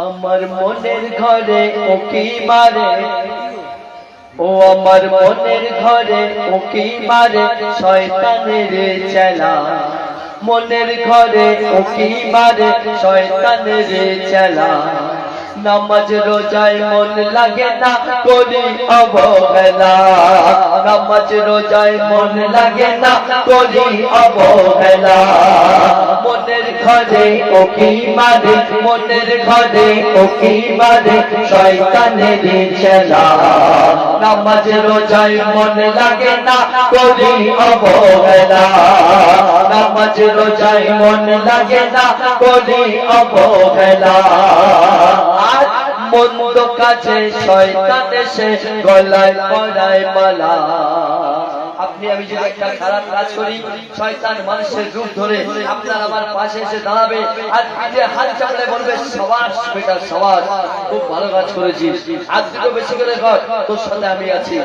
আমার মনের ঘরে উকি মারে, ও আমার মনের ঘরে উকি মারে শয়তানের চেলা। মনের ঘরে উকি মারে শয়তানের চেলা। নামাজ রোজায় মন লাগে না করি অবহেলা। নামাজ রোজায় মন লাগে না করি অবহেলা। মনের ঘরে উকি মারে, মনের ঘরে উকি মারে শয়তানের চেলা। নামাজ রোজায় মন লাগে না করি অবহেলা। নামাজ রোজায় মন লাগে না করি অবহেলা। মন্দ কাজে শয়তান এসে গলায় পরায় মালা। আপনি আমি যদি একটা খারাপ কাজ করি, শয়তান মানুষের রূপ ধরে আপনার আমার পাশে এসে দাঁড়াবে আর পিঠে হাত চাপড়ে বলবে, সাবাস বেটা সাবাস, খুব ভালো কাজ করেছিস, আজ দুটো বেশি করে কর, তোর সাথে আমি আছি।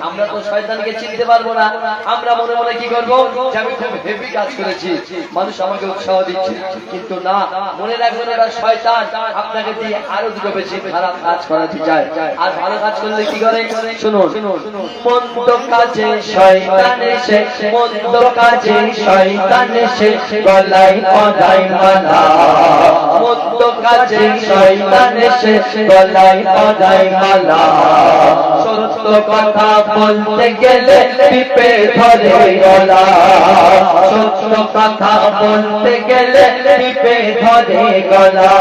আমরা তো শয়তানকে চিনতে পারবো না। আমরা মনে মনে কি করবো, যে আমি খুব হেভি কাজ করেছি, মানুষ আমাকে উৎসাহ দিচ্ছে। কিন্তু না, মনে রাখবেন ওরা শয়তান আপনাকে দিয়ে আরো দুটো বেশি খারাপ কাজ করাতে চায়। আর ভালো কাজ করলে কি করে শুনুন। মন্দ কাজে শয়তান এসে, মন্দ কাজে শয়তান এসে গলায় পরায় মালা। মন্দ কাজে শয়তান এসে গলায় পরায় মালা। সত্য কথা বলতে গেলে টিপে ধরে গলা। সত্য কথা বলতে গেলে টিপে ধরে গলা।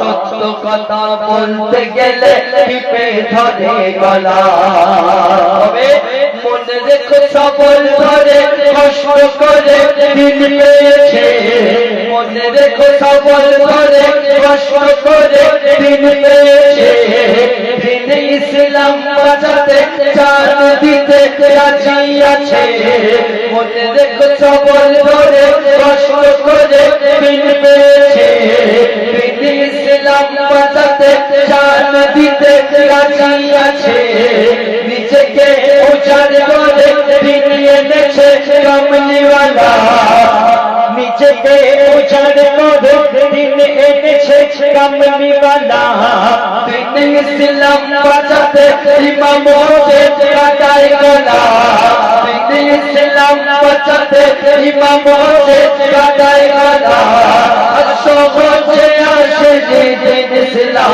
সত্য কথা বলতে গেলে টিপে ধরে গলা। মনে রেখো সবল ধরে কষ্ট করে দিন পেয়েছে। মনে রেখো সবল ধরে কষ্ট করে দিন পেয়েছে। দিন ইসলাম বাঁচাতে জান দিতে রাজি আছে। মনে রেখো সবল ধরে কষ্ট করে দিন পেয়েছে। দিন ইসলাম বাঁচাতে জান দিতে রাজি আছে। নিজেকে উজাড় করে দিন এনেছে কামলিওয়ালা। নিজেকে উজাড় করে দিন এনেছে কামলিওয়ালা। দিন ইসলাম বাঁচাতে ইমাম হোসেন কাটায় গলা। দিন ইসলাম বাঁচাতে ইমাম হোসেন কাটায় গলা। সহজে আসে দিন ইসলাম,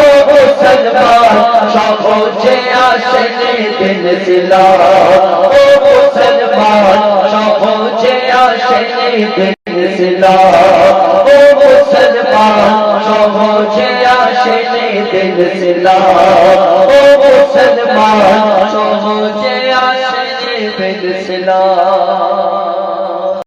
ও মুসলমান সহজে আসে দিন ইসলাম। ও মুসলমান সহজে আসে দিন ইসলাম। ও মুসলমান সহজে আসে দিন ইসলাম। ও মুসলমান সহজে আসে দিন ইসলাম।